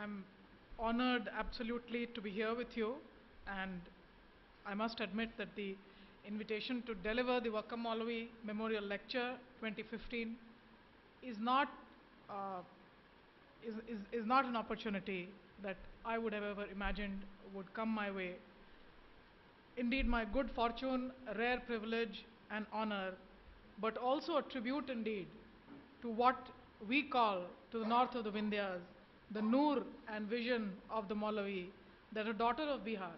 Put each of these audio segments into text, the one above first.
I'm honored absolutely to be here with you, and I must admit that the invitation to deliver the Wakam Maulvi Memorial Lecture 2015 is not uh, is not an opportunity that I would have ever imagined would come my way. Indeed, my good fortune, rare privilege, and honor, but also a tribute indeed to what we call to the north of the Vindhyas, the Noor and vision of the Maulavi, that a daughter of Bihar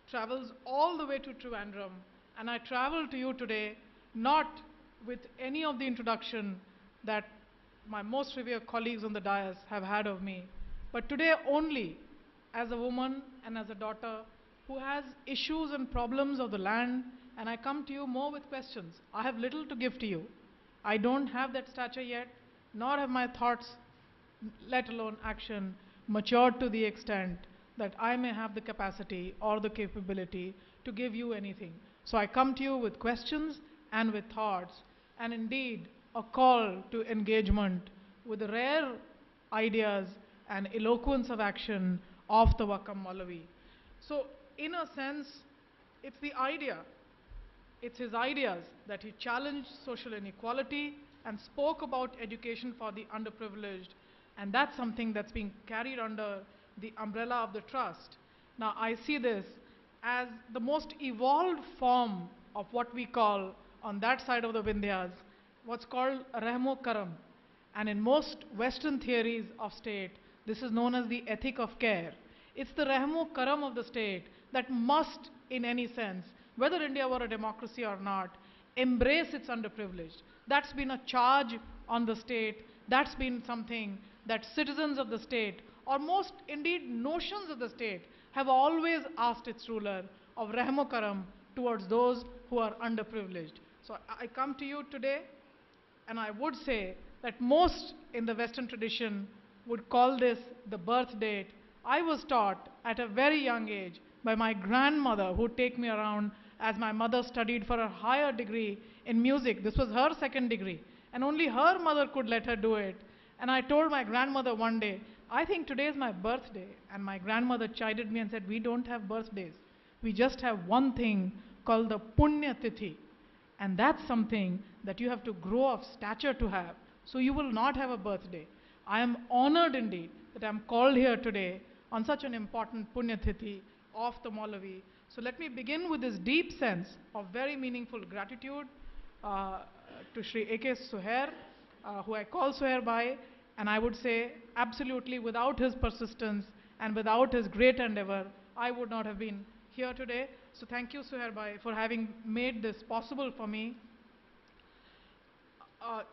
travels all the way to Trivandrum, and I travel to you today not with any of the introduction that my most revered colleagues on the dais have had of me, but today only as a woman and as a daughter who has issues and problems of the land, and I come to you more with questions. I have little to give to you. I don't have that stature yet, nor have my thoughts, let alone action, matured to the extent that I may have the capacity or the capability to give you anything. So I come to you with questions and with thoughts, and indeed a call to engagement with the rare ideas and eloquence of action of the Wakam Maulavi. So, in a sense, it's the idea, it's his ideas that he challenged social inequality and spoke about education for the underprivileged, and that's something that's being carried under the umbrella of the trust. Now, I see this as the most evolved form of what we call on that side of the Vindhyas, what's called Rahmo Karam. And in most Western theories of state, this is known as the ethic of care. It's the Rahmo Karam of the state that must, in any sense, whether India were a democracy or not, embrace its underprivileged. That's been a charge on the state. That's been something that citizens of the state, or most indeed notions of the state, have always asked its ruler of Rahmo Karam towards those who are underprivileged. So I come to you today, and I would say that most in the Western tradition would call this the birth date. I was taught at a very young age by my grandmother, who would take me around as my mother studied for a higher degree in music. This was her second degree, and only her mother could let her do it. And I told my grandmother one day, I think today is my birthday. And my grandmother chided me and said, we don't have birthdays. We just have one thing called the Punya Tithi. And that's something that you have to grow of stature to have. So you will not have a birthday. I am honored indeed that I am called here today on such an important Punya Tithi of the Maulavi. So let me begin with this deep sense of very meaningful gratitude to Shri A.K. Suhair, who I call Suhair Bhai, and I would say absolutely without his persistence and without his great endeavor, I would not have been here today. So thank you, Suhair Bhai, for having made this possible for me.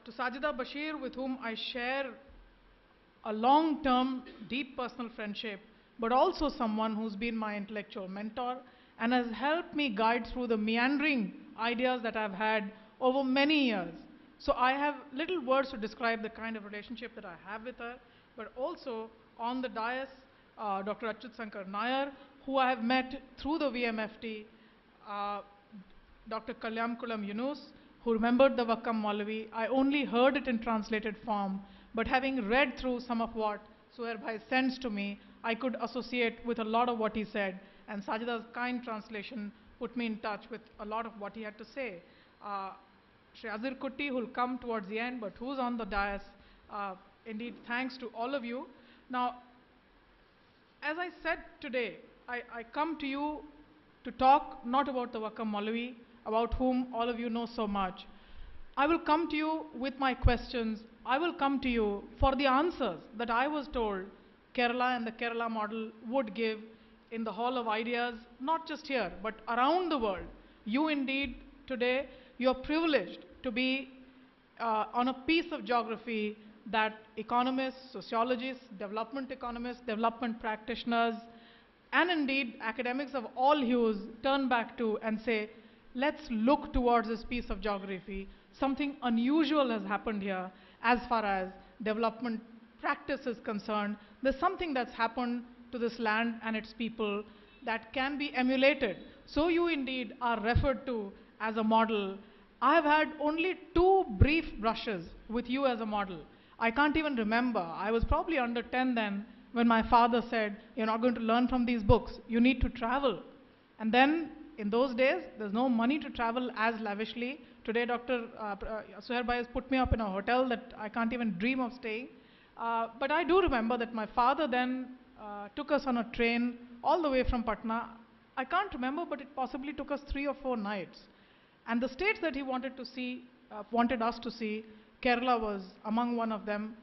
To Sajida Bashir, with whom I share a long-term, deep personal friendship, but also someone who's been my intellectual mentor and has helped me guide through the meandering ideas that I've had over many years. So I have little words to describe the kind of relationship that I have with her, but also on the dais, Dr. Achyut Sankar Nair, who I have met through the VMFT, Dr. Kalyamkulam Yunus, who remembered the Wakam Maulavi. I only heard it in translated form, but having read through some of what Suhair Bhai sends to me, I could associate with a lot of what he said, and Sajida's kind translation put me in touch with a lot of what he had to say. Shri Azir Kutti, who will come towards the end, but who's on the dais, indeed thanks to all of you. Now, as I said today, I come to you to talk not about the Wakam Maulavi, about whom all of you know so much. I will come to you with my questions. I will come to you for the answers that I was told Kerala and the Kerala model would give in the Hall of Ideas, not just here, but around the world. You indeed, today, you are privileged to be on a piece of geography that economists, sociologists, development practitioners, and indeed academics of all hues turn back to and say, let's look towards this piece of geography. Something unusual has happened here as far as development practice is concerned. There's something that's happened to this land and its people that can be emulated. So you indeed are referred to as a model. I have had only 2 brief brushes with you as a model. I can't even remember. I was probably under 10 then when my father said, "You're not going to learn from these books, you need to travel." And then in those days, there's no money to travel as lavishly. Today, Dr. Suhair Bhai has put me up in a hotel that I can't even dream of staying. But I do remember that my father then took us on a train all the way from Patna. I can't remember, but it possibly took us 3 or 4 nights. And the states that he wanted to see, wanted us to see, Kerala was among one of them.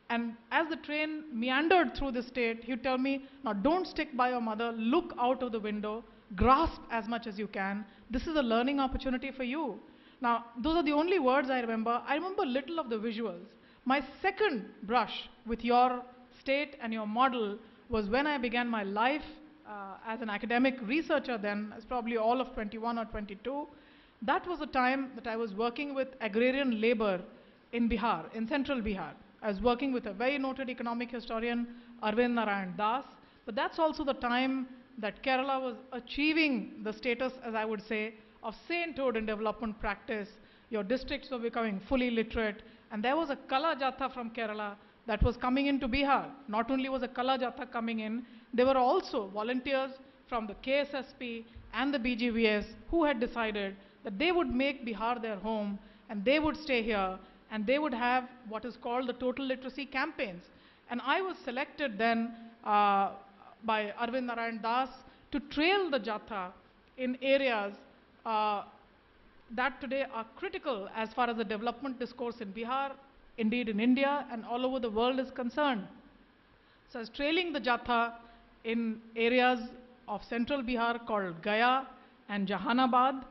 And as the train meandered through the state, he would tell me, "Now don't stick by your mother, look out of the window, grasp as much as you can. This is a learning opportunity for you." Now, those are the only words I remember. I remember little of the visuals. My second brush with your state and your model was when I began my life as an academic researcher then, as probably all of 21 or 22. That was the time that I was working with agrarian labor in Bihar, in central Bihar. I was working with a very noted economic historian, Arvind Narayan Das. But that's also the time that Kerala was achieving the status, as I would say, of sainthood in development practice. Your districts were becoming fully literate. And there was a Kala Jatha from Kerala that was coming into Bihar. Not only was a Kala Jatha coming in, there were also volunteers from the KSSP and the BGVS who had decided that they would make Bihar their home and they would stay here and they would have what is called the total literacy campaigns. And I was selected then by Arvind Narayan Das to trail the Jatha in areas that today are critical as far as the development discourse in Bihar, indeed in India and all over the world is concerned. So I was trailing the Jatha in areas of central Bihar called Gaya and Jahanabad.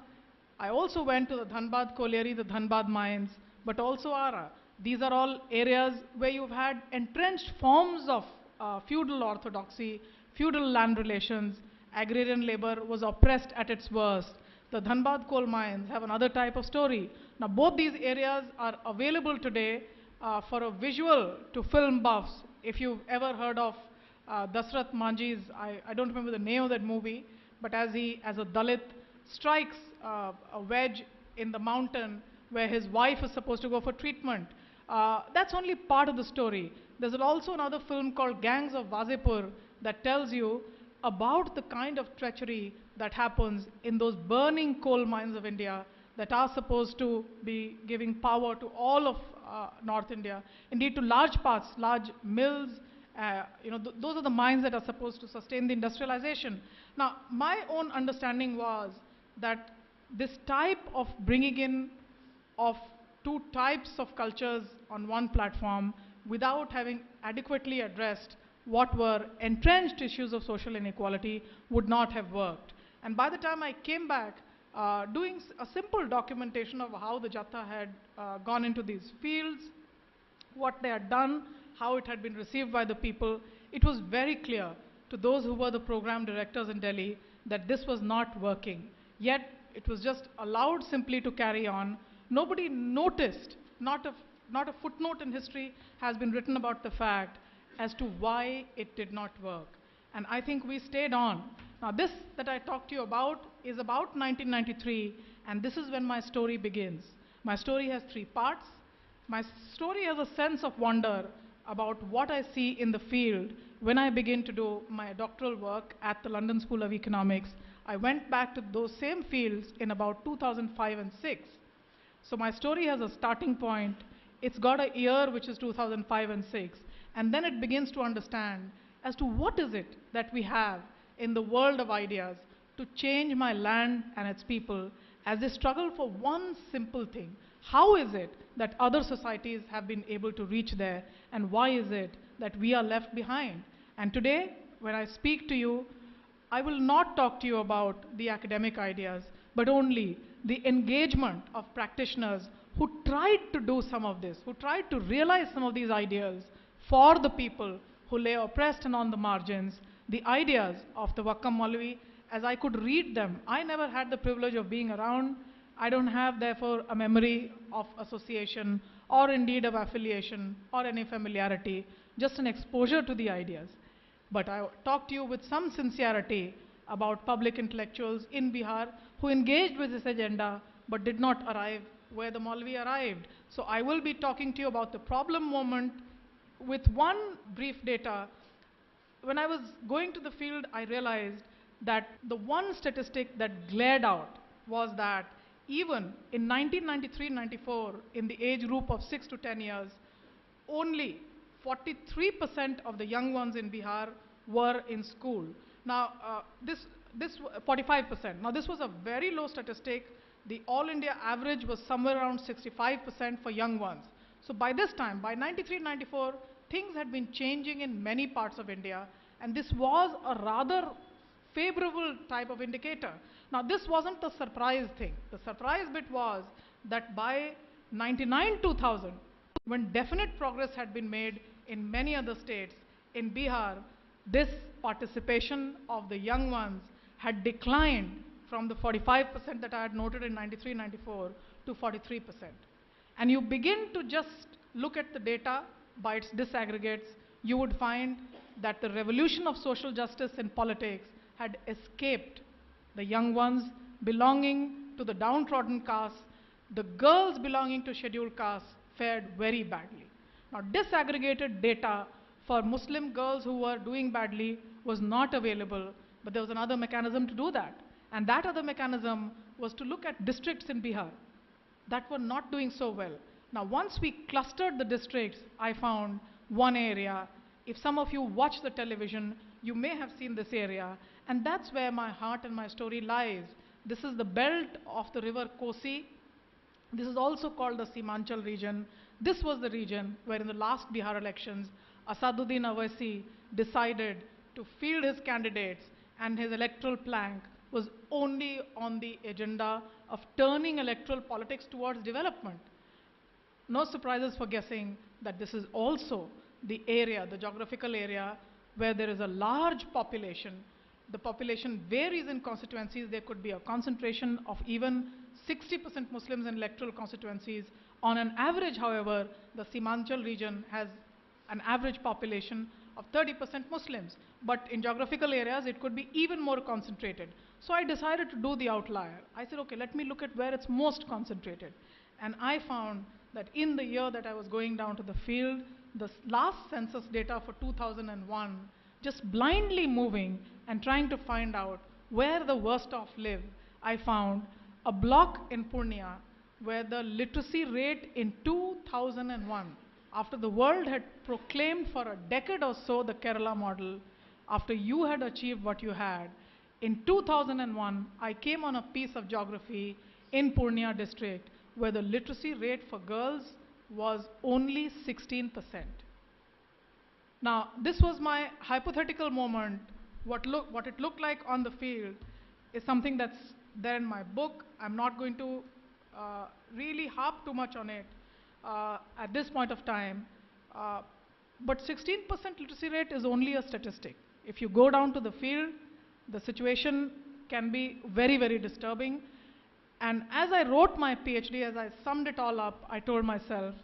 I also went to the Dhanbad colliery, the Dhanbad mines, but also Ara. These are all areas where you've had entrenched forms of feudal orthodoxy, feudal land relations. Agrarian labor was oppressed at its worst. The Dhanbad coal mines have another type of story. Now, both these areas are available today for a visual to film buffs. If you've ever heard of Dasrath Manjhi's, I don't remember the name of that movie, but as a Dalit, strikes a wedge in the mountain where his wife is supposed to go for treatment. That's only part of the story. There's also another film called Gangs of Wazipur that tells you about the kind of treachery that happens in those burning coal mines of India that are supposed to be giving power to all of North India, indeed to large parts, large mills. Those are the mines that are supposed to sustain the industrialization. Now, my own understanding was that this type of bringing in of two types of cultures on one platform without having adequately addressed what were entrenched issues of social inequality would not have worked. And by the time I came back, doing a simple documentation of how the Jatha had gone into these fields, what they had done, how it had been received by the people, it was very clear to those who were the program directors in Delhi that this was not working. Yet, it was just allowed simply to carry on. Nobody noticed, not a footnote in history has been written about the fact as to why it did not work. And I think we stayed on. Now, this that I talked to you about is about 1993, and this is when my story begins. My story has 3 parts. My story has a sense of wonder about what I see in the field when I begin to do my doctoral work at the London School of Economics. I went back to those same fields in about 2005 and 6. So my story has a starting point. It's got a year which is 2005 and 6. And then it begins to understand as to what is it that we have in the world of ideas to change my land and its people as they struggle for one simple thing. How is it that other societies have been able to reach there, and why is it that we are left behind? And today, when I speak to you, I will not talk to you about the academic ideas, but only the engagement of practitioners who tried to do some of this, who tried to realize some of these ideas for the people who lay oppressed and on the margins, the ideas of the Vakkam Maulvi, as I could read them. I never had the privilege of being around. I don't have, therefore, a memory of association or indeed of affiliation or any familiarity, just an exposure to the ideas. But I talk to you with some sincerity about public intellectuals in Bihar who engaged with this agenda but did not arrive where the Maulvi arrived. So I will be talking to you about the problem moment with one brief data. when I was going to the field, I realized that the one statistic that glared out was that even in 1993-94, in the age group of 6 to 10 years, only 43% of the young ones in Bihar were in school. Now, this 45%. Now, this was a very low statistic. The all India average was somewhere around 65% for young ones. So by this time, by 93-94, things had been changing in many parts of India, and this was a rather favorable type of indicator. Now, this wasn't the surprise thing. The surprise bit was that by 99-2000, when definite progress had been made in many other states, in Bihar, this participation of the young ones had declined from the 45% that I had noted in 93-94 to 43%. And you begin to just look at the data by its disaggregates, you would find that the revolution of social justice in politics had escaped the young ones belonging to the downtrodden castes. The girls belonging to scheduled castes fared very badly. Now, disaggregated data for Muslim girls who were doing badly was not available, but there was another mechanism to do that. And that other mechanism was to look at districts in Bihar that were not doing so well. Now, once we clustered the districts, I found one area. If some of you watch the television, you may have seen this area, and that's where my heart and my story lies. This is the belt of the river Kosi. This is also called the Simanchal region. This was the region where in the last Bihar elections, Asaduddin Owaisi decided to field his candidates, and his electoral plank was only on the agenda of turning electoral politics towards development. No surprises for guessing that this is also the area, the geographical area, where there is a large population. The population varies in constituencies. There could be a concentration of even 60% Muslims in electoral constituencies. On an average, however, the Simanchal region has an average population of 30% Muslims. But in geographical areas, it could be even more concentrated. So I decided to do the outlier. I said, okay, let me look at where it's most concentrated. And I found that in the year that I was going down to the field, the last census data for 2001, just blindly moving and trying to find out where the worst off live, I found a block in Purnia where the literacy rate in 2001, after the world had proclaimed for a decade or so the Kerala model, after you had achieved what you had, in 2001, I came on a piece of geography in Purnia district where the literacy rate for girls was only 16%. Now, this was my hypothetical moment. What it looked like on the field is something that's there in my book. I'm not going to really harp too much on it at this point of time. But 16% literacy rate is only a statistic. If you go down to the field, the situation can be very, very disturbing. And as I wrote my PhD, as I summed it all up, I told myself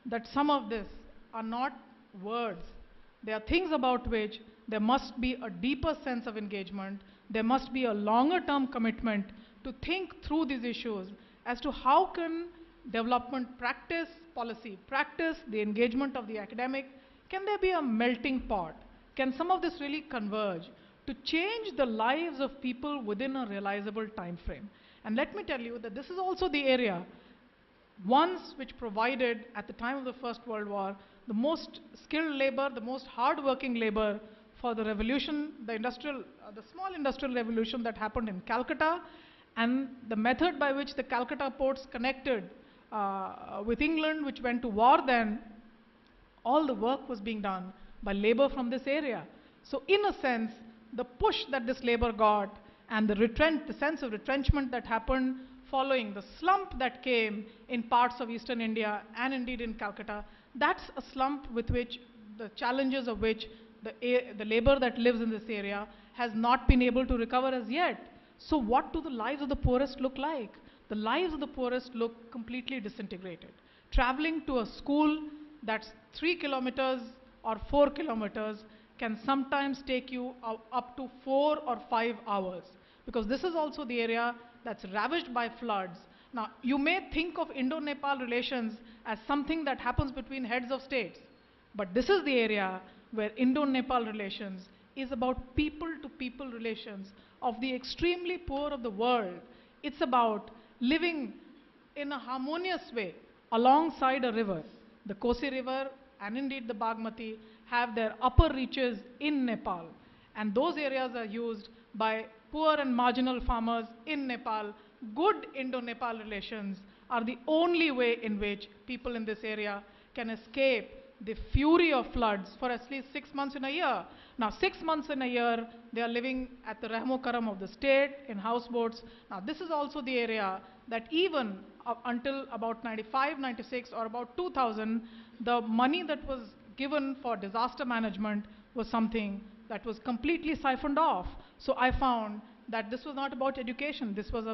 that some of this are not words. They are things about which there must be a deeper sense of engagement. There must be a longer term commitment to think through these issues as to how can development practice, policy practice, the engagement of the academic, can there be a melting pot? Can some of this really converge to change the lives of people within a realizable time frame? And let me tell you that this is also the area once which provided, at the time of the First World War, the most skilled labor, the most hard-working labor for the revolution, the small industrial revolution that happened in Calcutta, and the method by which the Calcutta ports connected with England, which went to war then. All the work was being done by labor from this area. So in a sense, the push that this labor got and the sense of retrenchment that happened following the slump that came in parts of eastern India and indeed in Calcutta, that's a slump with which the challenges of which the labor that lives in this area has not been able to recover as yet. So what do the lives of the poorest look like? The lives of the poorest look completely disintegrated. Traveling to a school that's 3 kilometers or 4 kilometers can sometimes take you up to 4 or 5 hours, because this is also the area that's ravaged by floods. Now, you may think of Indo-Nepal relations as something that happens between heads of states, but this is the area where Indo-Nepal relations is about people-to-people relations of the extremely poor of the world. It's about living in a harmonious way alongside a river. The Kosi River and indeed the Bagmati have their upper reaches in Nepal, and those areas are used by poor and marginal farmers in Nepal. Good Indo-Nepal relations are the only way in which people in this area can escape the fury of floods for at least 6 months in a year. Now, 6 months in a year, they are living at the Rahmo-Karam of the state in houseboats. Now, this is also the area that even until about 95, 96 or about 2000, the money that was given for disaster management was something that was completely siphoned off. So I found that this was not about education. This was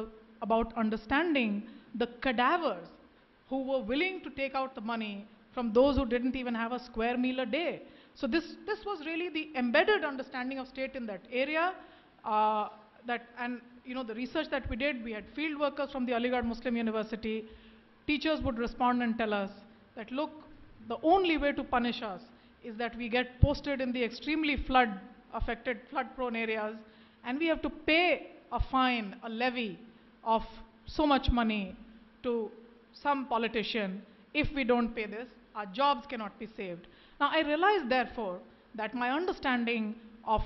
about understanding the cadavers who were willing to take out the money from those who didn't even have a square meal a day. So this was really the embedded understanding of state in that area. And the research that we did, we had field workers from the Aligarh Muslim University. Teachers would respond and tell us that, look, the only way to punish us is that we get posted in the extremely flood-affected, flood-prone areas, and we have to pay a fine, a levy of so much money to some politician. If we don't pay this, our jobs cannot be saved. Now, I realized, therefore, that my understanding of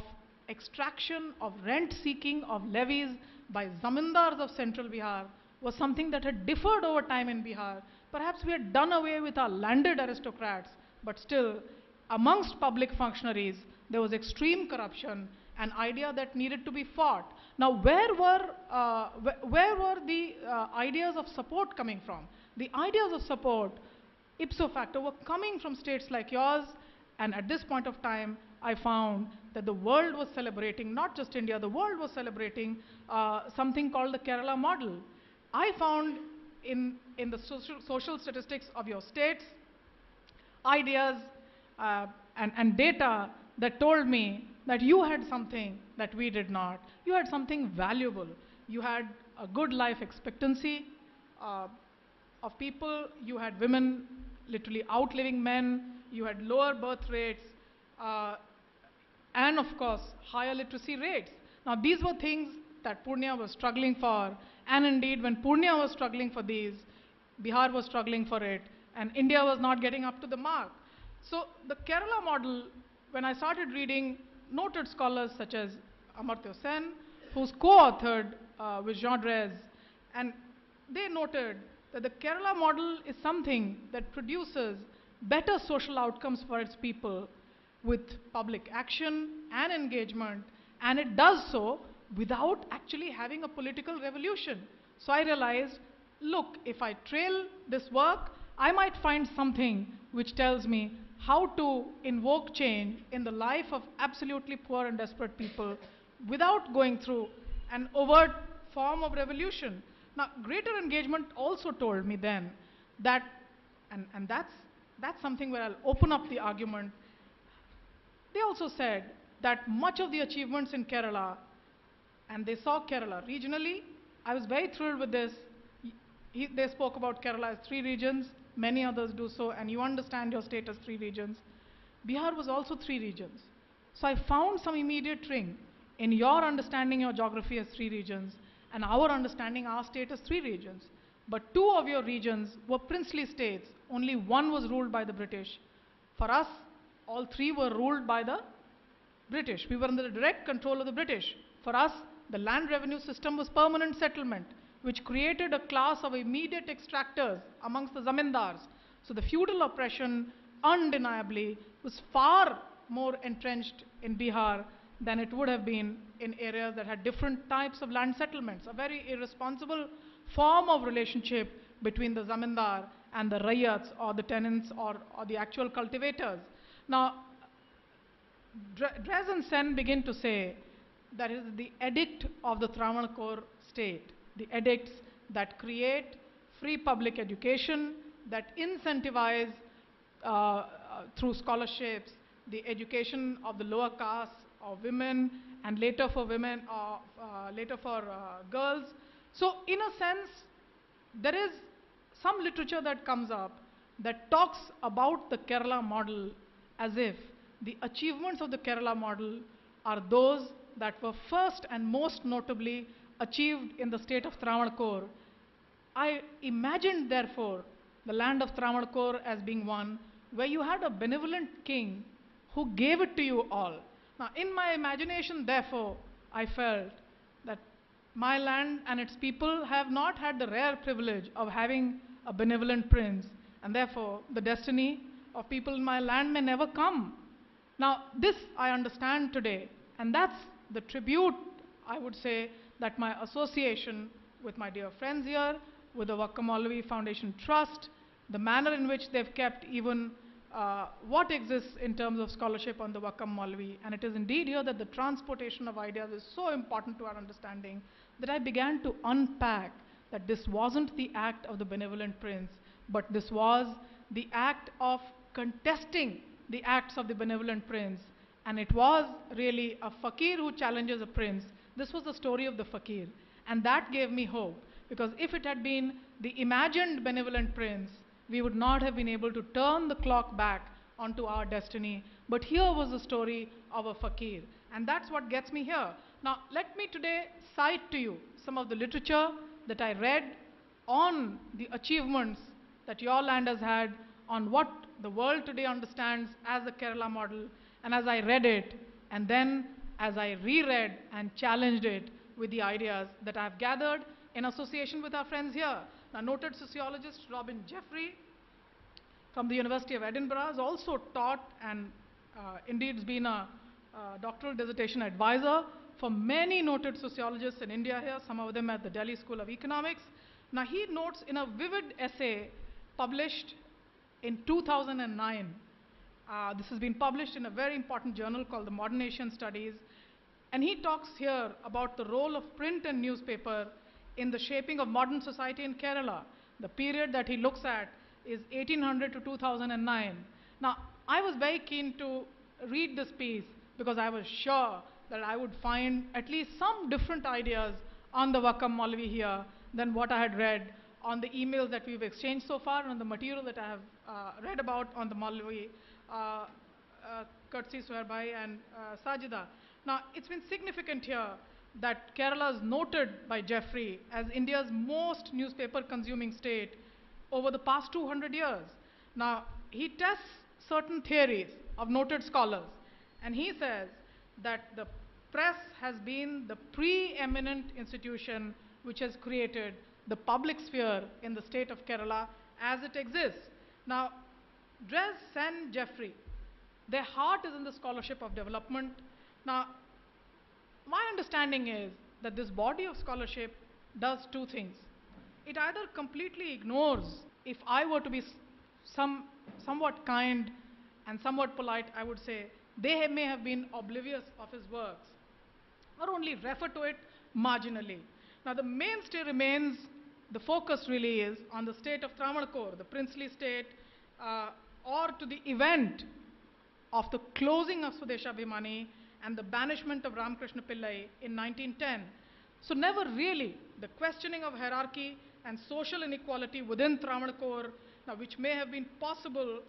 extraction, of rent-seeking, of levies by zamindars of central Bihar was something that had differed over time in Bihar. Perhaps we had done away with our landed aristocrats, but still, amongst public functionaries, there was extreme corruption, an idea that needed to be fought. Now, where were the ideas of support coming from? The ideas of support, ipso facto, were coming from states like yours, and at this point of time, I found that the world was celebrating, not just India, the world was celebrating something called the Kerala model. I found in the social statistics of your states ideas and data that told me that you had something that we did not. You had something valuable. You had a good life expectancy of people. You had women literally outliving men. You had lower birth rates. And of course, higher literacy rates. Now, these were things that Purnia was struggling for. And indeed, when Purnia was struggling for these, Bihar was struggling for it. And India was not getting up to the mark. So the Kerala model, when I started reading noted scholars such as Amartya Sen, who's co-authored with Jean Drèze, and they noted that the Kerala model is something that produces better social outcomes for its people with public action and engagement, and it does so without actually having a political revolution. So I realized, look, if I trail this work, I might find something which tells me how to invoke change in the life of absolutely poor and desperate people without going through an overt form of revolution. Now, greater engagement also told me then that, and that's something where I'll open up the argument. They also said that much of the achievements in Kerala, and they saw Kerala regionally. I was very thrilled with this. They spoke about Kerala as 3 regions. Many others do so, and you understand your state as 3 regions. Bihar was also 3 regions. So I found some immediate ring in your understanding your geography as 3 regions and our understanding our state as 3 regions. But 2 of your regions were princely states. Only 1 was ruled by the British. For us, all 3 were ruled by the British. We were under the direct control of the British. For us, the land revenue system was permanent settlement, which created a class of immediate extractors amongst the zamindars. So the feudal oppression, undeniably, was far more entrenched in Bihar than it would have been in areas that had different types of land settlements, a very irresponsible form of relationship between the zamindar and the rayats, or the tenants, or the actual cultivators. Now, Drèze and Sen begin to say that it is the edict of the Travancore state, the edicts that create free public education, that incentivize through scholarships the education of the lower castes, of women, and later for women, later for girls. So in a sense, there is some literature that comes up that talks about the Kerala model as if the achievements of the Kerala model are those that were first and most notably achieved in the state of Travancore. I imagined, therefore, the land of Travancore as being one where you had a benevolent king who gave it to you all. Now, in my imagination, therefore, I felt that my land and its people have not had the rare privilege of having a benevolent prince, and therefore, the destiny of people in my land may never come. Now, this I understand today, and that's the tribute, I would say, that my association with my dear friends here, with the Vakka Maulavi Foundation Trust, the manner in which they've kept even what exists in terms of scholarship on the Vakka Maulavi, and it is indeed here that the transportation of ideas is so important to our understanding, that I began to unpack that this wasn't the act of the benevolent prince, but this was the act of contesting the acts of the benevolent prince. And it was really a fakir who challenges a prince. This was the story of the fakir. And that gave me hope, because if it had been the imagined benevolent prince, we would not have been able to turn the clock back onto our destiny. But here was the story of a fakir. And that's what gets me here. Now, let me today cite to you some of the literature that I read on the achievements that your land has had, on what the world today understands as the Kerala model. And as I read it, and then as I reread and challenged it with the ideas that I've gathered in association with our friends here. Now, noted sociologist Robin Jeffrey from the University of Edinburgh has also taught and indeed has been a doctoral dissertation advisor for many noted sociologists in India here, some of them at the Delhi School of Economics. Now, he notes in a vivid essay published in 2009. This has been published in a very important journal called the Modern Asian Studies. And he talks here about the role of print and newspaper in the shaping of modern society in Kerala. The period that he looks at is 1800 to 2009. Now, I was very keen to read this piece because I was sure that I would find at least some different ideas on the Vakam Maulavi here than what I had read on the emails that we've exchanged so far and on the material that I have read about on the Maulavi, courtesy Suhair Bhai and Sajida. Now, it's been significant here that Kerala is noted by Jeffrey as India's most newspaper consuming state over the past 200 years. Now, he tests certain theories of noted scholars, and he says that the press has been the preeminent institution which has created the public sphere in the state of Kerala as it exists. Now, Dres and Jeffrey, their heart is in the scholarship of development. Now, my understanding is that this body of scholarship does two things. It either completely ignores, if I were to be somewhat kind and somewhat polite, I would say, they may have been oblivious of his works, or only refer to it marginally. Now, the mainstay remains, the focus really is on the state of Travancore, the princely state, or to the event of the closing of Swadeshabhimani and the banishment of Ramakrishna Pillai in 1910. So never really the questioning of hierarchy and social inequality within Travancore, now which may have been possible,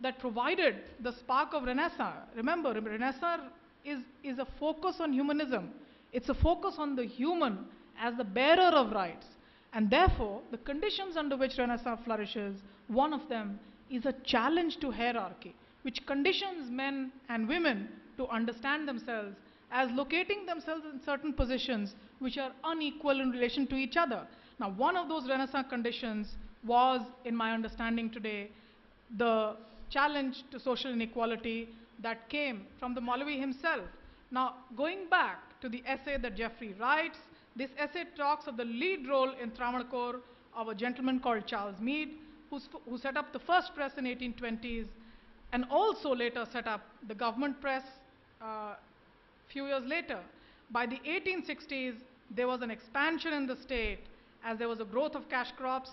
that provided the spark of Renaissance. Remember, Renaissance is a focus on humanism. It's a focus on the human as the bearer of rights. And therefore, the conditions under which Renaissance flourishes, one of them is a challenge to hierarchy, which conditions men and women to understand themselves as locating themselves in certain positions which are unequal in relation to each other. Now, one of those Renaissance conditions was, in my understanding today, the challenge to social inequality that came from the Maulavi himself. Now, going back to the essay that Jeffrey writes, this essay talks of the lead role in Travancore of a gentleman called Charles Meade, who set up the first press in 1820s and also later set up the government press few years later. By the 1860s, there was an expansion in the state as there was a growth of cash crops,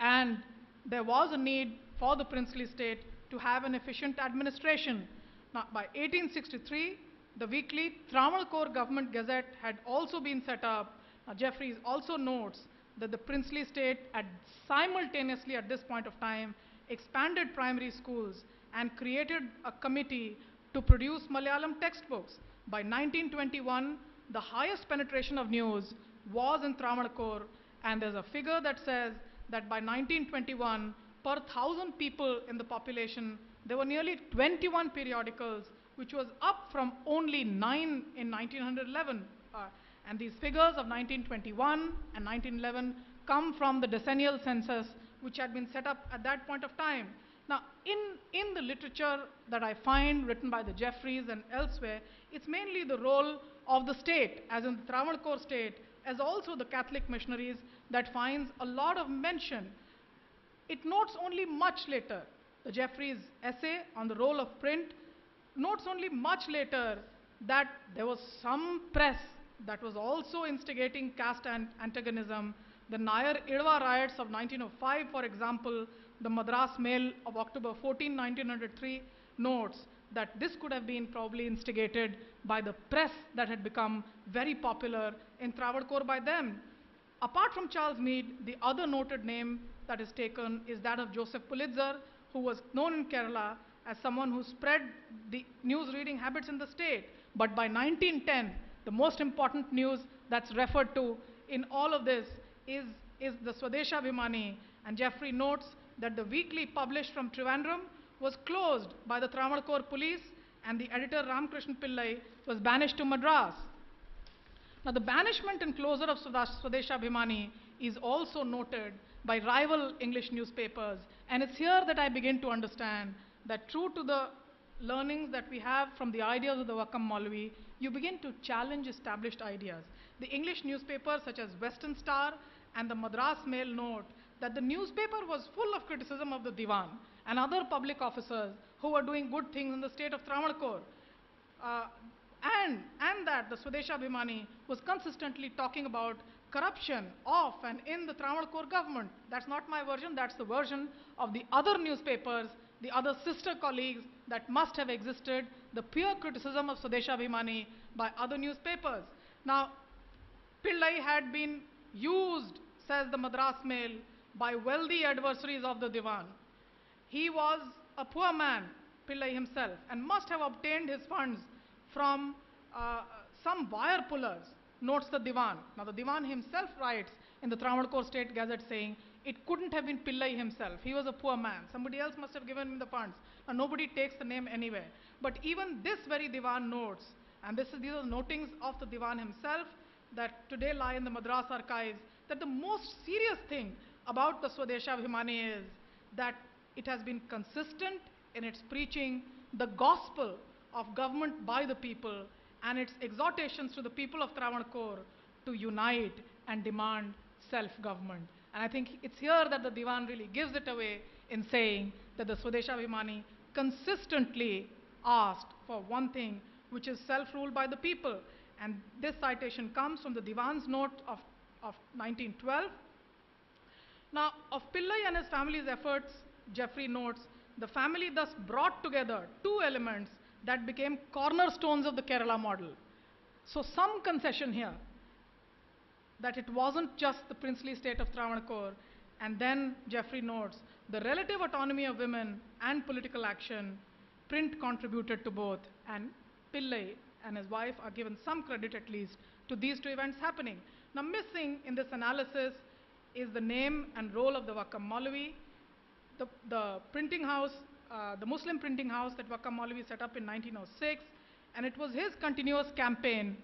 and there was a need for the princely state to have an efficient administration. Now, by 1863, the weekly Travancore Government Gazette had also been set up. Now, Jeffries also notes that the princely state had simultaneously at this point of time expanded primary schools and created a committee to produce Malayalam textbooks. By 1921, the highest penetration of news was in Travancore, and there's a figure that says that by 1921, per 1,000 people in the population, there were nearly 21 periodicals, which was up from only 9 in 1911. And these figures of 1921 and 1911 come from the decennial census, which had been set up at that point of time. Now, in the literature that I find written by the Jeffreys and elsewhere, it's mainly the role of the state, as in the Travancore state, as also the Catholic missionaries, that finds a lot of mention. It notes only much later, the Jeffreys' essay on the role of print notes only much later that there was some press that was also instigating caste antagonism. The Nayar Idva riots of 1905, for example, the Madras Mail of October 14, 1903 notes that this could have been probably instigated by the press that had become very popular in Travancore by them. Apart from Charles Meade, the other noted name that is taken is that of Joseph Pulitzer, who was known in Kerala as someone who spread the news reading habits in the state. But by 1910, the most important news that's referred to in all of this is the Swadeshabhimani, and Jeffrey notes that the weekly published from Trivandrum was closed by the Travancore police, and the editor Ramakrishna Pillai was banished to Madras. Now, the banishment and closure of Swadeshabhimani is also noted by rival English newspapers, and it's here that I begin to understand that true to the learnings that we have from the ideas of the Vakam Maulvi, you begin to challenge established ideas. The English newspapers such as Western Star and the Madras Mail note that the newspaper was full of criticism of the Diwan and other public officers who were doing good things in the state of Travancore. And that the Swadeshabhimani was consistently talking about corruption of and in the Travancore government. That's not my version, that's the version of the other newspapers, the other sister colleagues that must have existed, the pure criticism of Swadeshabhimani by other newspapers. Now, Pillai had been used, says the Madras Mail, by wealthy adversaries of the Diwan. He was a poor man, Pillai himself, and must have obtained his funds from some wire pullers, notes the Diwan. Now, the Diwan himself writes in the Travancore State Gazette saying it couldn't have been Pillai himself. He was a poor man. Somebody else must have given him the funds. Now, nobody takes the name anywhere. But even this very Diwan notes, and these are notings of the Diwan himself that today lie in the Madras archives, that the most serious thing about the Swadeshabhimani is that it has been consistent in its preaching the gospel of government by the people and its exhortations to the people of Travancore to unite and demand self-government. And I think it's here that the Diwan really gives it away in saying that the Swadeshabhimani consistently asked for one thing, which is self-rule by the people. And this citation comes from the Diwan's note of 1912. Now, of Pillai and his family's efforts, Jeffrey notes, the family thus brought together two elements that became cornerstones of the Kerala model. So some concession here that it wasn't just the princely state of Travancore. And then Jeffrey notes, the relative autonomy of women and political action, print contributed to both, and Pillai and his wife are given some credit at least to these two events happening. Now, missing in this analysis is the name and role of the Vakam Maulvi. The printing house, the Muslim printing house that Vakam Maulvi set up in 1906, and it was his continuous campaign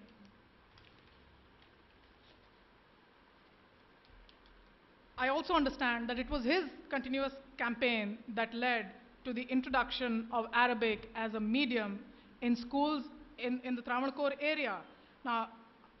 I also understand that it was his continuous campaign that led to the introduction of Arabic as a medium in schools in the Travancore area. Now,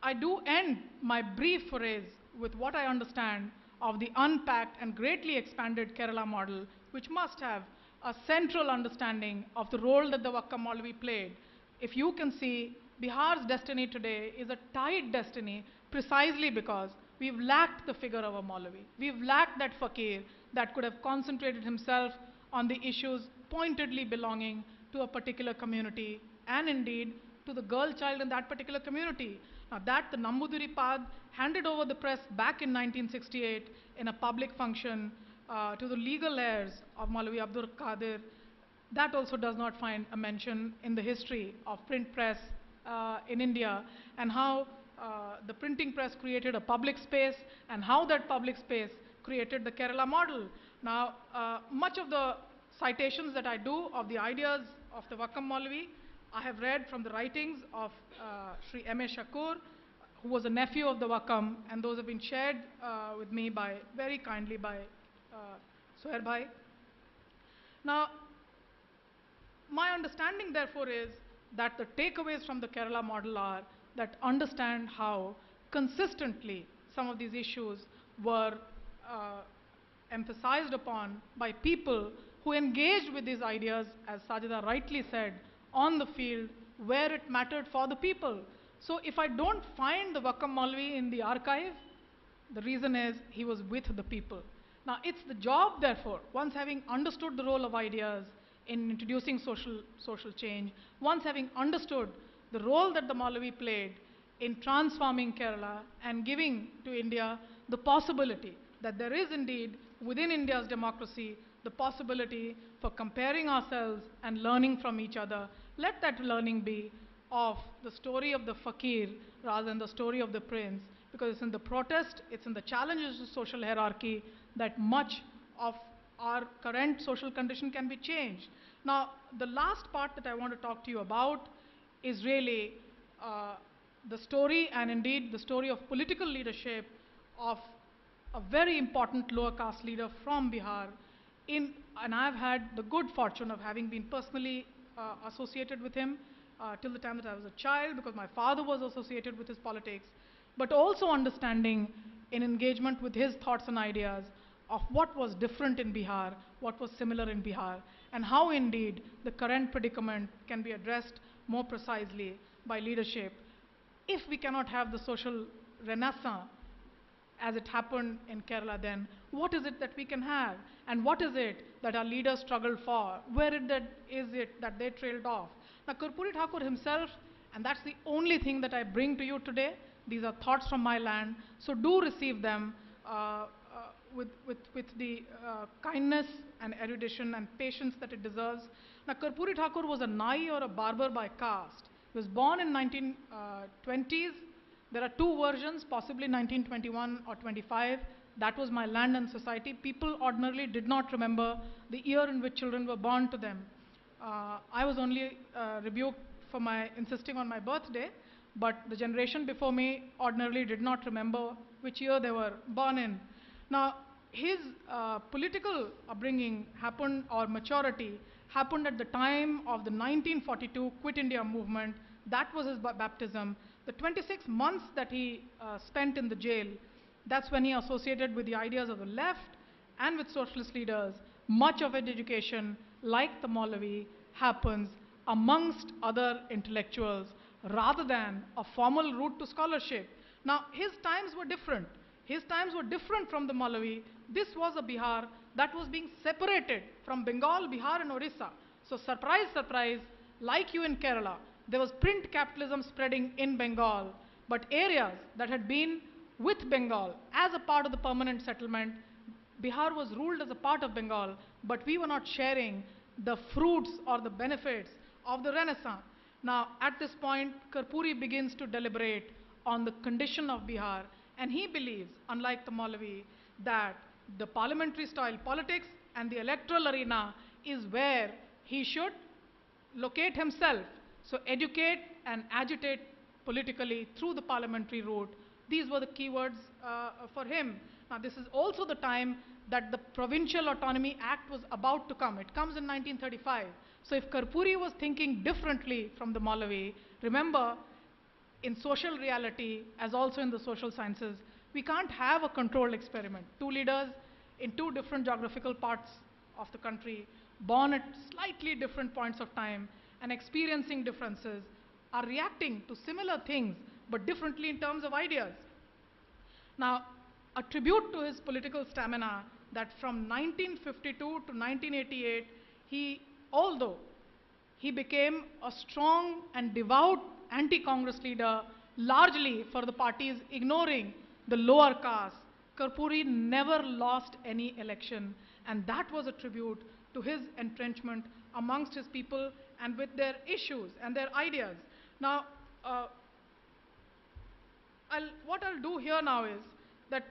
I do end my brief phrase with what I understand of the unpacked and greatly expanded Kerala model, which must have a central understanding of the role that the Vakam Maulvi played. If you can see, Bihar's destiny today is a tied destiny precisely because we've lacked the figure of a Maulvi. We've lacked that fakir that could have concentrated himself on the issues pointedly belonging to a particular community and indeed to the girl child in that particular community. Now that the Nambudiri Pad handed over the press back in 1968 in a public function to the legal heirs of Maulvi Abdul Qadir, that also does not find a mention in the history of print press in India, and how the printing press created a public space, and how that public space created the Kerala model. Now, much of the citations that I do of the ideas of the Vakam Maulvi, I have read from the writings of Sri M.A. Shakur, who was a nephew of the Vakam, and those have been shared with me very kindly by Soher Bhai. Now, my understanding, therefore, is that the takeaways from the Kerala model are that understand how consistently some of these issues were emphasized upon by people who engaged with these ideas, as Sajida rightly said, on the field where it mattered for the people. So if I don't find the Vakam Maulvi in the archive, the reason is he was with the people. Now, it's the job, therefore, once having understood the role of ideas in introducing social change, once having understood the role that the Maulvi played in transforming Kerala and giving to India the possibility that there is indeed within India's democracy the possibility for comparing ourselves and learning from each other. Let that learning be of the story of the fakir rather than the story of the prince, because it's in the protest, it's in the challenges to social hierarchy that much of our current social condition can be changed. Now, the last part that I want to talk to you about is really the story, and indeed the story of political leadership of a very important lower caste leader from Bihar. And I've had the good fortune of having been personally associated with him till the time that I was a child, because my father was associated with his politics, but also understanding in engagement with his thoughts and ideas of what was different in Bihar, what was similar in Bihar, and how indeed the current predicament can be addressed more precisely by leadership. If we cannot have the social renaissance as it happened in Kerala, then what is it that we can have? And what is it that our leaders struggled for? Where is it that they trailed off? Now, Karpuri Thakur himself, and that's the only thing that I bring to you today, these are thoughts from my land, so do receive them with the kindness and erudition and patience that it deserves. Now, Karpuri Thakur was a Nai or a barber by caste. He was born in 1920s. There are two versions, possibly 1921 or 25. That was my land and society. People ordinarily did not remember the year in which children were born to them. I was only rebuked for my insisting on my birthday, but the generation before me ordinarily did not remember which year they were born in. Now, his political upbringing happened, or maturity, happened at the time of the 1942 Quit India movement. That was his baptism. The 26 months that he spent in the jail, that's when he associated with the ideas of the left and with socialist leaders. Much of his education, like the Maulvi, happens amongst other intellectuals rather than a formal route to scholarship. Now, his times were different. His times were different from the Maulvi. This was a Bihar that was being separated from Bengal, Bihar and Orissa. So surprise, surprise, like you in Kerala, there was print capitalism spreading in Bengal, but areas that had been with Bengal as a part of the permanent settlement, Bihar was ruled as a part of Bengal, but we were not sharing the fruits or the benefits of the Renaissance. Now, at this point, Karpuri begins to deliberate on the condition of Bihar, and he believes, unlike the Maulvi, that the parliamentary style politics and the electoral arena is where he should locate himself. So educate and agitate politically through the parliamentary route. These were the keywords for him. Now, this is also the time that the Provincial Autonomy Act was about to come. It comes in 1935. So if Karpuri was thinking differently from the Maulvi, remember, in social reality, as also in the social sciences, we can't have a controlled experiment. Two leaders in two different geographical parts of the country, born at slightly different points of time and experiencing differences, are reacting to similar things but differently in terms of ideas. Now, a tribute to his political stamina, that from 1952 to 1988, although he became a strong and devout anti-Congress leader, largely for the parties ignoring the lower caste, Karpuri never lost any election, and that was a tribute to his entrenchment amongst his people and with their issues and their ideas. Now, what I'll do here now is that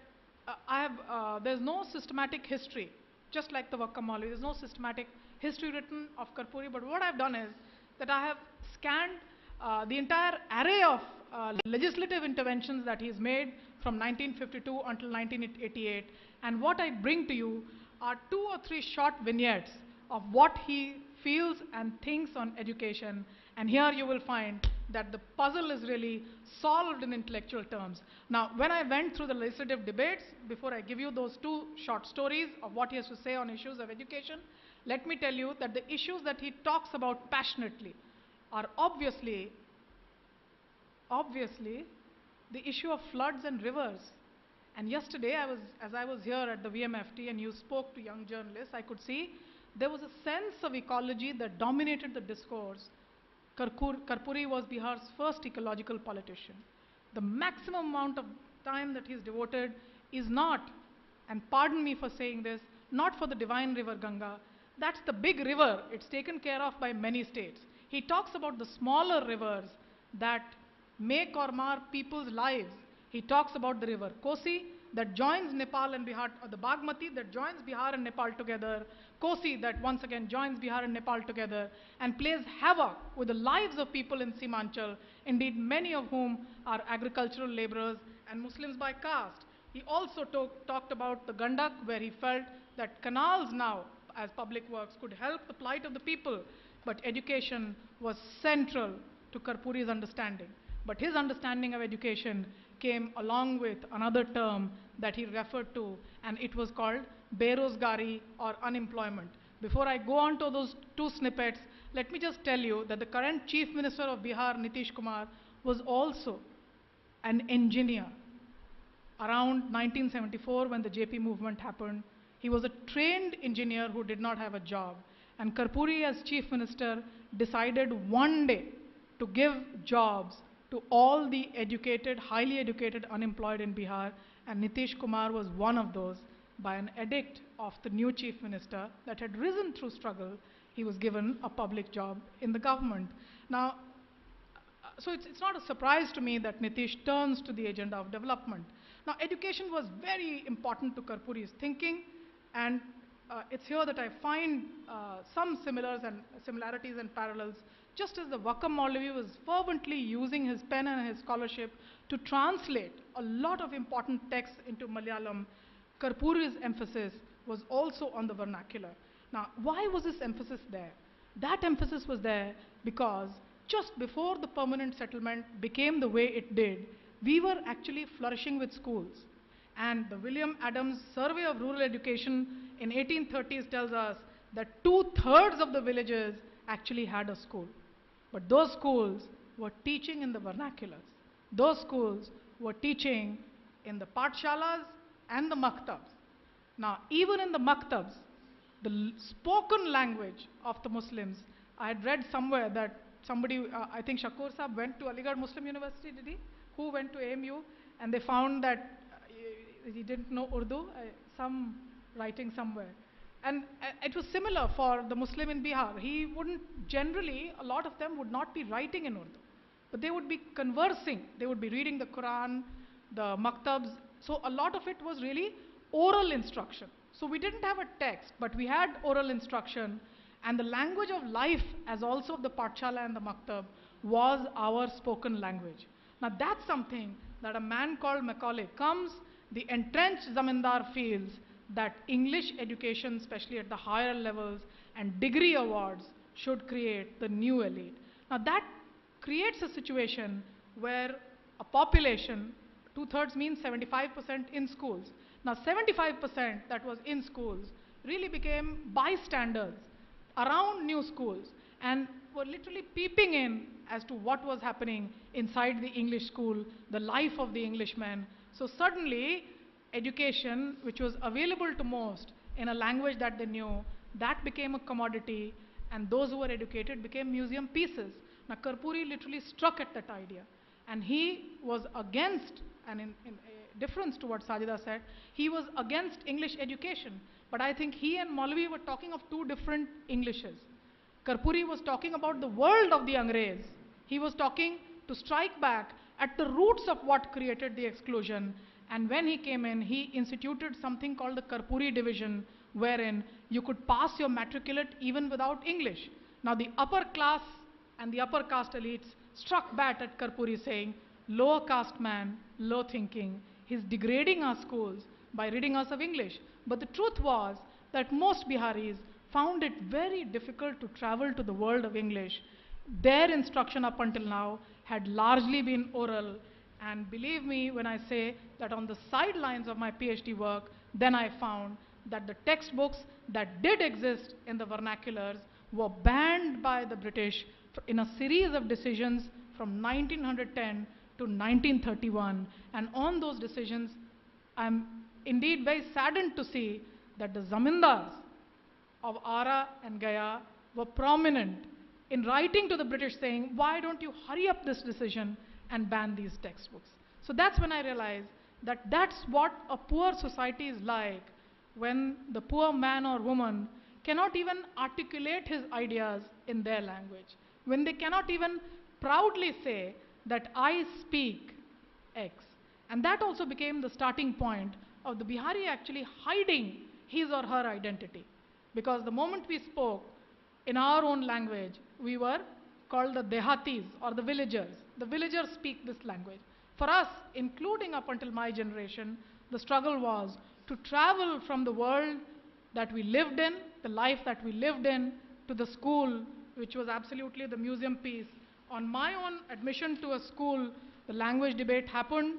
there's no systematic history, just like the Vakkamali, there's no systematic history written of Karpuri, but what I've done is that I have scanned the entire array of legislative interventions that he's made from 1952 until 1988, and what I bring to you are 2 or 3 short vignettes of what he feels and thinks on education, and here you will find that the puzzle is really solved in intellectual terms. Now, when I went through the legislative debates, before I give you those 2 short stories of what he has to say on issues of education, let me tell you that the issues that he talks about passionately are obviously the issue of floods and rivers. And yesterday, as I was here at the VMFT and you spoke to young journalists, I could see there was a sense of ecology that dominated the discourse. Karpuri was Bihar's first ecological politician. The maximum amount of time that he's devoted is not, and pardon me for saying this, not for the divine river Ganga. That's the big river. It's taken care of by many states. He talks about the smaller rivers that make or mar people's lives. He talks about the river Kosi that joins Nepal and Bihar, or the Bagmati that joins Bihar and Nepal together, Kosi that once again joins Bihar and Nepal together and plays havoc with the lives of people in Simanchal, indeed many of whom are agricultural laborers and Muslims by caste. He also talked about the Gandak, where he felt that canals now as public works could help the plight of the people, but education was central to Karpuri's understanding. But his understanding of education came along with another term that he referred to, and it was called berozgari, or unemployment. Before I go on to those 2 snippets, let me just tell you that the current Chief Minister of Bihar, Nitish Kumar, was also an engineer. Around 1974, when the JP movement happened, he was a trained engineer who did not have a job. And Karpuri, as Chief Minister, decided one day to give jobs to all the educated, highly educated unemployed in Bihar, and Nitish Kumar was one of those. By an edict of the new Chief Minister that had risen through struggle, he was given a public job in the government. Now, so it's not a surprise to me that Nitish turns to the agenda of development. Now, education was very important to Karpuri's thinking, and it's here that I find some similarities and parallels. Just as the Vakam Maulvi was fervently using his pen and his scholarship to translate a lot of important texts into Malayalam, Karpuri's emphasis was also on the vernacular. Now, why was this emphasis there? That emphasis was there because just before the permanent settlement became the way it did, we were actually flourishing with schools. And the William Adams Survey of Rural Education in 1830s tells us that 2/3 of the villages actually had a school. But those schools were teaching in the vernaculars. Those schools were teaching in the patshalas and the maktabs. Now, even in the maktabs, the spoken language of the Muslims, I had read somewhere that somebody, I think Shakur Saab went to Aligarh Muslim University, did he? Who went to AMU? And they found that he didn't know Urdu, some writing somewhere. And it was similar for the Muslim in Bihar. He wouldn't generally, a lot of them would not be writing in Urdu, but they would be conversing. They would be reading the Quran, the maktabs. So a lot of it was really oral instruction. So we didn't have a text, but we had oral instruction, and the language of life, as also of the Patshala and the Maktab, was our spoken language. Now that's something that a man called Macaulay comes, the entrenched zamindar feels that English education, especially at the higher levels, and degree awards should create the new elite. Now that creates a situation where a population, 2/3 means 75% in schools. Now 75% that was in schools really became bystanders around new schools and were literally peeping in as to what was happening inside the English school, the life of the Englishman. So suddenly education, which was available to most in a language that they knew, that became a commodity, and those who were educated became museum pieces. Now Karpuri literally struck at that idea, and he was against, and in difference to what Sajida said, he was against English education. But I think he and Maulvi were talking of 2 different Englishes. Karpuri was talking about the world of the Angrez. He was talking to strike back at the roots of what created the exclusion. And when he came in, he instituted something called the Karpuri division, wherein you could pass your matriculate even without English. Now the upper class and the upper caste elites struck back at Karpuri saying, lower caste man, low thinking, he's degrading our schools by ridding us of English. But the truth was that most Biharis found it very difficult to travel to the world of English. Their instruction up until now had largely been oral, and believe me when I say that on the sidelines of my PhD work, then I found that the textbooks that did exist in the vernaculars were banned by the British in a series of decisions from 1910 to 1931. And on those decisions, I'm indeed very saddened to see that the zamindars of Ara and Gaya were prominent in writing to the British saying, why don't you hurry up this decision and ban these textbooks? So that's when I realized that that's what a poor society is like, when the poor man or woman cannot even articulate his ideas in their language, when they cannot even proudly say that I speak X. And that also became the starting point of the Bihari actually hiding his or her identity. Because the moment we spoke in our own language, we were called the Dehatis or the villagers. The villagers speak this language. For us, including up until my generation, the struggle was to travel from the world that we lived in, the life that we lived in, to the school, which was absolutely the museum piece. On my own admission to a school, the language debate happened.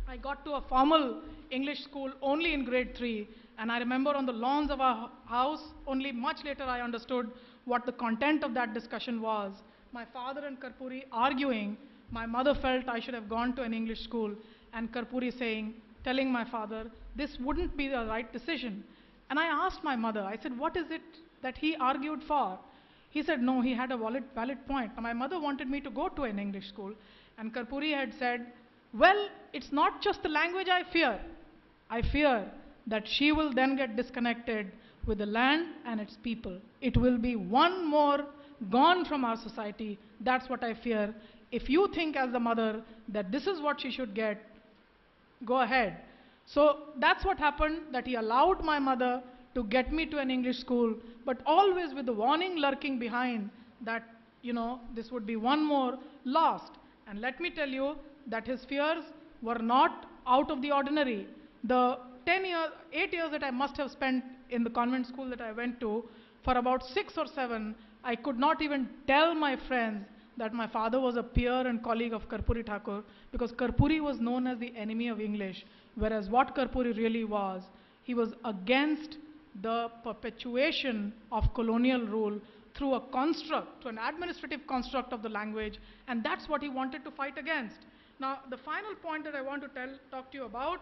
I got to a formal English school only in grade 3, and I remember on the lawns of our house, only much later I understood what the content of that discussion was. My father and Karpuri arguing. My mother felt I should have gone to an English school, and Karpuri telling my father, this wouldn't be the right decision. And I asked my mother, I said, what is it that he argued for? He said, no, he had a valid point. Now, my mother wanted me to go to an English school, and Karpuri had said, well, it's not just the language I fear. I fear that she will then get disconnected with the land and its people. It will be one more gone from our society. That's what I fear. If you think as the mother that this is what she should get, go ahead. So that's what happened, that he allowed my mother to get me to an English school, but always with the warning lurking behind that, this would be one more lost. And let me tell you that his fears were not out of the ordinary. The 8 years that I must have spent in the convent school that I went to, for about 6 or 7, I could not even tell my friends that my father was a peer and colleague of Karpuri Thakur, because Karpuri was known as the enemy of English, whereas what Karpuri really was, he was against the perpetuation of colonial rule through a construct, to an administrative construct of the language, and that's what he wanted to fight against. Now, the final point that I want to talk to you about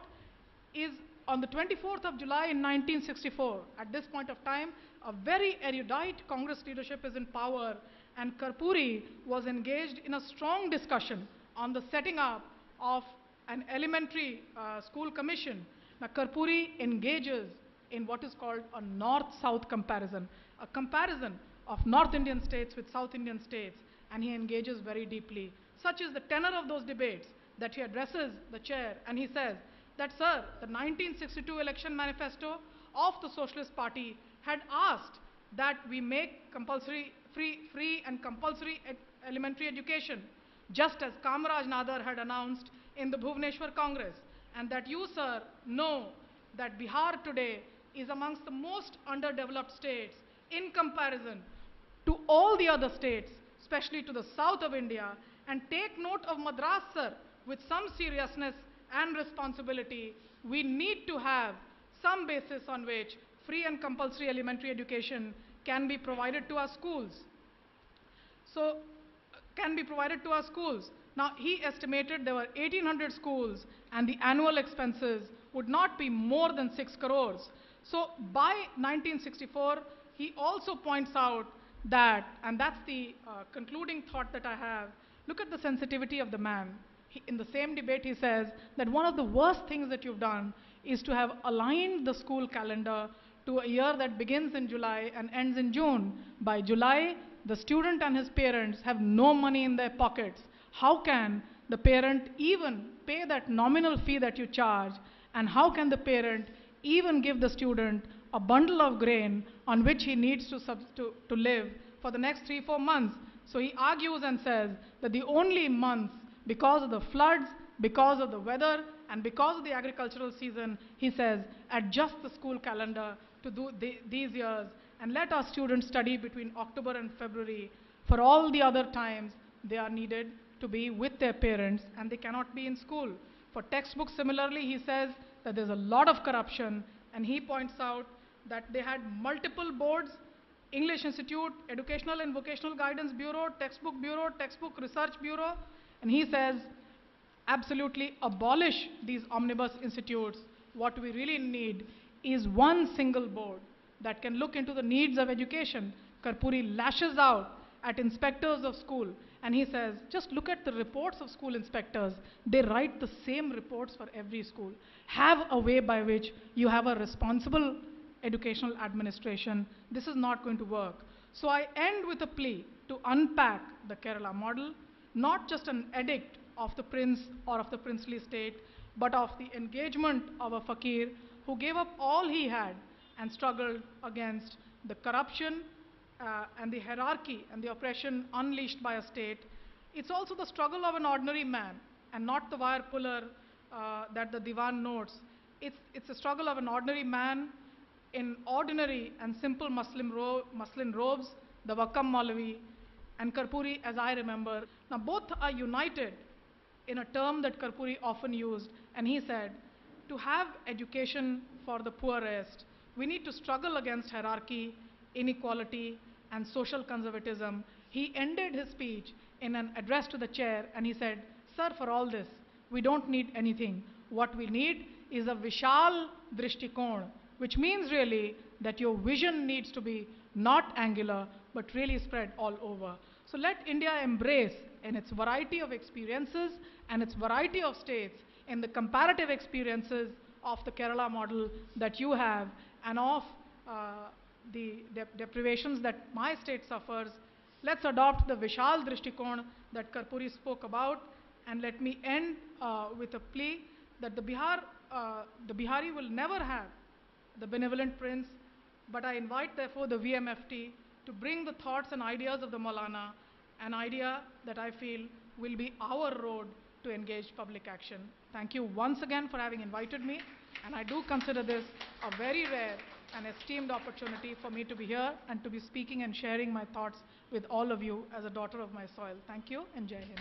is on the 24th of July in 1964. At this point of time, a very erudite Congress leadership is in power, and Karpuri was engaged in a strong discussion on the setting up of an elementary school commission. Now, Karpuri engages in what is called a north-south comparison, a comparison of North Indian states with South Indian states, and he engages very deeply. Such is the tenor of those debates that he addresses the chair, and he says that, sir, the 1962 election manifesto of the Socialist Party had asked that we make compulsory, free and compulsory elementary education, just as Kamaraj Nadar had announced in the Bhubaneswar Congress, and that you, sir, know that Bihar today is amongst the most underdeveloped states in comparison to all the other states, especially to the south of India, and take note of Madras, sir, with some seriousness and responsibility. We need to have some basis on which free and compulsory elementary education can be provided to our schools. Now, he estimated there were 1,800 schools and the annual expenses would not be more than 6 crores. So by 1964, he also points out that, and that's the concluding thought that I have, look at the sensitivity of the man. In the same debate, he says that one of the worst things that you've done is to have aligned the school calendar to a year that begins in July and ends in June. By July, the student and his parents have no money in their pockets, how can the parent even pay that nominal fee that you charge? And how can the parent even give the student a bundle of grain on which he needs to live for the next 3-4 months? So he argues and says that the only months, because of the floods, because of the weather, and because of the agricultural season, he says, adjust the school calendar to these years and let our students study between October and February. For all the other times, they are needed to be with their parents and they cannot be in school. For textbooks, similarly, he says that there's a lot of corruption, and he points out that they had multiple boards: English Institute, Educational and Vocational Guidance Bureau, Textbook Research Bureau, and he says, absolutely abolish these omnibus institutes. What we really need is one single board that can look into the needs of education. Karpuri lashes out at inspectors of school, and he says, just look at the reports of school inspectors. They write the same reports for every school. Have a way by which you have a responsible educational administration. This is not going to work. So I end with a plea to unpack the Kerala model, not just an edict of the prince or of the princely state, but of the engagement of a fakir who gave up all he had and struggled against the corruption and the hierarchy and the oppression unleashed by a state. It's also the struggle of an ordinary man and not the wire puller that the Diwan notes. It's a struggle of an ordinary man in ordinary and simple muslin robes, the Wakam Maulavi and Karpuri, as I remember. Now both are united in a term that Karpuri often used, and he said, to have education for the poorest, we need to struggle against hierarchy, inequality, and social conservatism. He ended his speech in an address to the chair, and he said, sir, for all this, we don't need anything. What we need is a Vishal Drishtikon, which means really that your vision needs to be not angular, but really spread all over. So let India embrace, in its variety of experiences and its variety of states, in the comparative experiences of the Kerala model that you have and of the deprivations that my state suffers. Let's adopt the Vishal Drishtikon that Karpuri spoke about. And let me end with a plea that the Bihari will never have the benevolent prince, but I invite therefore the VMFT to bring the thoughts and ideas of the Maulana, an idea that I feel will be our road to engage public action. Thank you once again for having invited me, and I do consider this a very rare and esteemed opportunity for me to be here and to be speaking and sharing my thoughts with all of you as a daughter of my soil. Thank you, and Jai Hind.